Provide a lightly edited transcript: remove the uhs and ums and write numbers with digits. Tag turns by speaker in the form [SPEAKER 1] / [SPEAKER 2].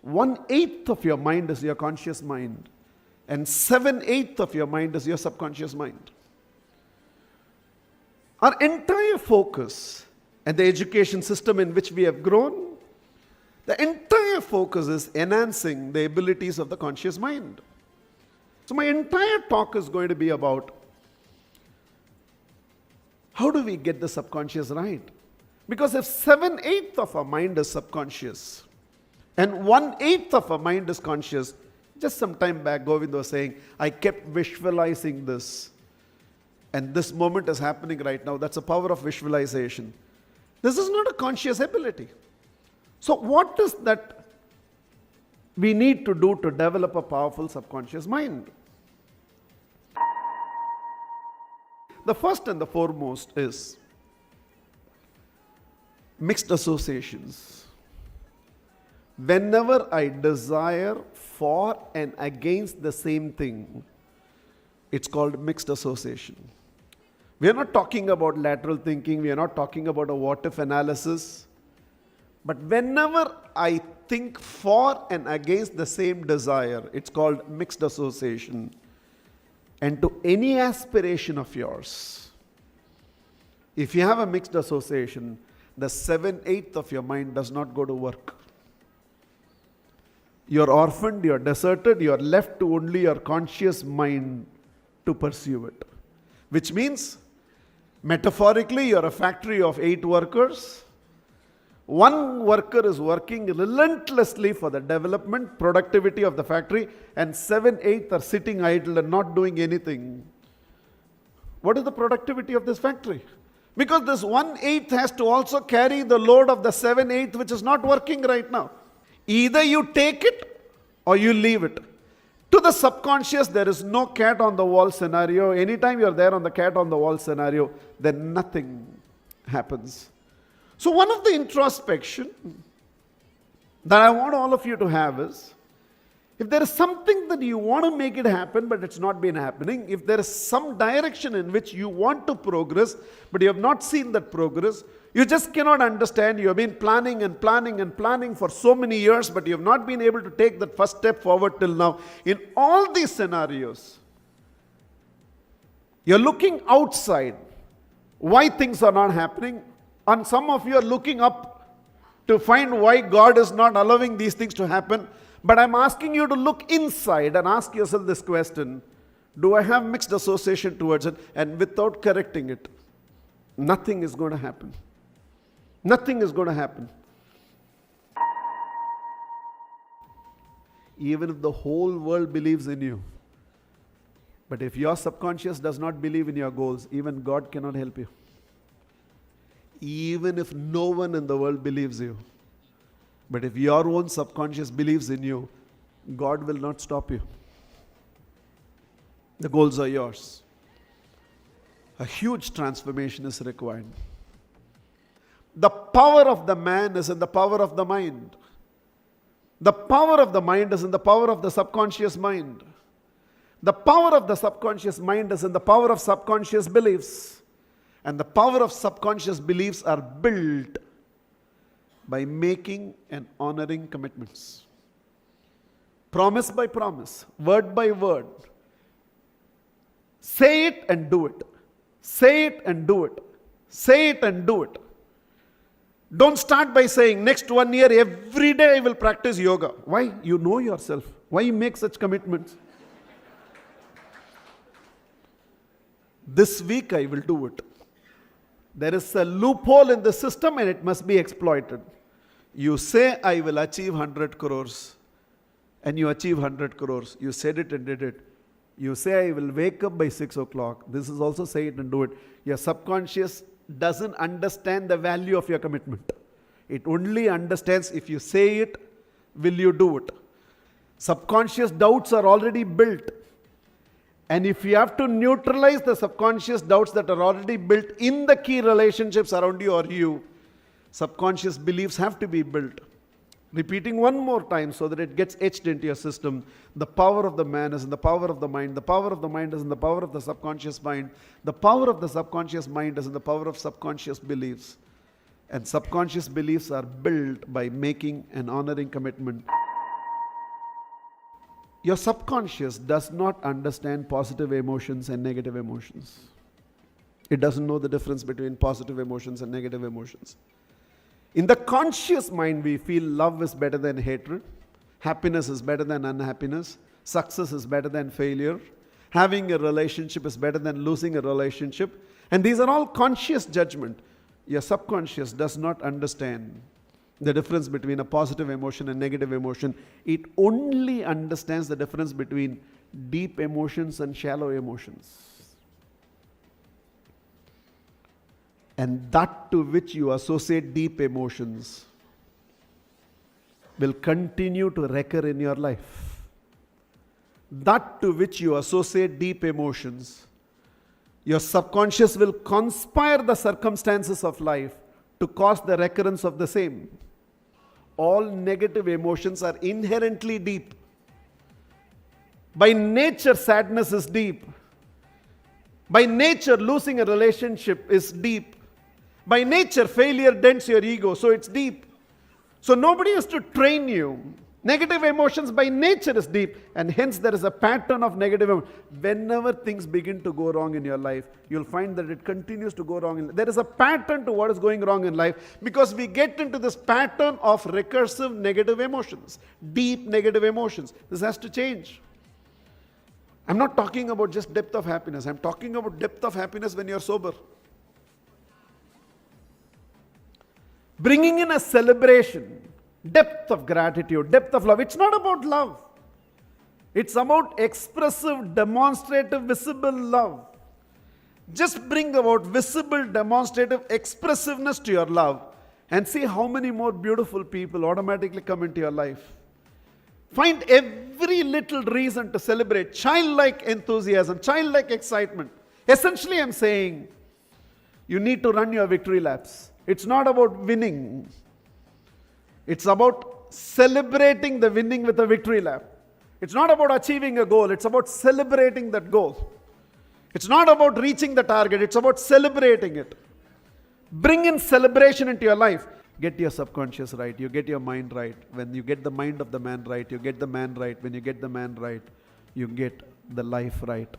[SPEAKER 1] 1/8 of your mind is your conscious mind, and 7/8 of your mind is your subconscious mind. Our entire focus and the education system in which we have grown, the entire focus is enhancing the abilities of the conscious mind. So my entire talk is going to be about how do we get the subconscious right? Because if 7/8 of our mind is subconscious and 1/8 of our mind is conscious, just some time back Govind was saying, I kept visualizing this. And this moment is happening right now. That's the power of visualization. This is not a conscious ability. So what is that we need to do to develop a powerful subconscious mind? The first and the foremost is mixed associations. Whenever I desire for and against the same thing, it's called mixed association. We are not talking about lateral thinking. We are not talking about a what-if analysis. But whenever I think for and against the same desire, it's called mixed association. And to any aspiration of yours, if you have a mixed association, the 7/8 of your mind does not go to work. You're orphaned, you're deserted, you're left to only your conscious mind to pursue it. Which means, metaphorically, you're a factory of 8 workers. One worker is working relentlessly for the development, productivity of the factory, and 7/8 are sitting idle and not doing anything. What is the productivity of this factory? Because this 1/8 has to also carry the load of the 7/8 which is not working right now. Either you take it or you leave it. To the subconscious, there is no cat on the wall scenario. Anytime you're there on the cat on the wall scenario, then nothing happens. So one of the introspection that I want all of you to have is, if there is something that you want to make it happen, but it's not been happening, if there is some direction in which you want to progress, but you have not seen that progress, you just cannot understand, you have been planning and planning and planning for so many years, but you have not been able to take that first step forward till now. In all these scenarios, you're looking outside, why things are not happening, and some of you are looking up to find why God is not allowing these things to happen. But I'm asking you to look inside and ask yourself this question: do I have mixed association towards it? And without correcting it, nothing is going to happen. Nothing is going to happen. Even if the whole world believes in you, but if your subconscious does not believe in your goals, even God cannot help you. Even if no one in the world believes you, but if your own subconscious believes in you, God will not stop you. The goals are yours. A huge transformation is required. The power of the man is in the power of the mind. The power of the mind is in the power of the subconscious mind. The power of the subconscious mind is in the power of subconscious beliefs. And the power of subconscious beliefs are built by making and honoring commitments. Promise by promise, word by word. Say it and do it. Say it and do it. Say it and do it. Don't start by saying, next 1 year, every day I will practice yoga. Why? You know yourself. Why you make such commitments? This week I will do it. There is a loophole in the system and it must be exploited. You say, I will achieve 100 crores. And you achieve 100 crores. You said it and did it. You say, I will wake up by 6 o'clock. This is also say it and do it. Your subconscious doesn't understand the value of your commitment. It only understands if you say it, will you do it? Subconscious doubts are already built. And if you have to neutralize the subconscious doubts that are already built in the key relationships around you or you, subconscious beliefs have to be built. Repeating one more time so that it gets etched into your system. The power of the man is in the power of the mind. The power of the mind is in the power of the subconscious mind. The power of the subconscious mind is in the power of subconscious beliefs. And subconscious beliefs are built by making and honoring commitment. Your subconscious does not understand positive emotions and negative emotions. It doesn't know the difference between positive emotions and negative emotions. In the conscious mind, we feel love is better than hatred, happiness is better than unhappiness, success is better than failure, having a relationship is better than losing a relationship. And these are all conscious judgment. Your subconscious does not understand the difference between a positive emotion and negative emotion. It only understands the difference between deep emotions and shallow emotions. And that to which you associate deep emotions will continue to recur in your life. That to which you associate deep emotions, your subconscious will conspire the circumstances of life to cause the recurrence of the same. All negative emotions are inherently deep. By nature, sadness is deep. By nature, losing a relationship is deep. By nature, failure dents your ego, so it's deep. So nobody has to train you. Negative emotions by nature is deep, and hence there is a pattern of negative emotions. Whenever things begin to go wrong in your life, you'll find that it continues to go wrong. There is a pattern to what is going wrong in life, because we get into this pattern of recursive negative emotions, deep negative emotions. This has to change. I'm not talking about just depth of happiness. I'm talking about depth of happiness when you're sober. Bringing in a celebration, depth of gratitude, depth of love. It's not about love. It's about expressive, demonstrative, visible love. Just bring about visible, demonstrative expressiveness to your love and see how many more beautiful people automatically come into your life. Find every little reason to celebrate, childlike enthusiasm, childlike excitement. Essentially, I'm saying you need to run your victory laps. It's not about winning. It's about celebrating the winning with a victory lap. It's not about achieving a goal. It's about celebrating that goal. It's not about reaching the target. It's about celebrating it. Bring in celebration into your life. Get your subconscious right. You get your mind right. When you get the mind of the man right, you get the man right. When you get the man right, you get the life right.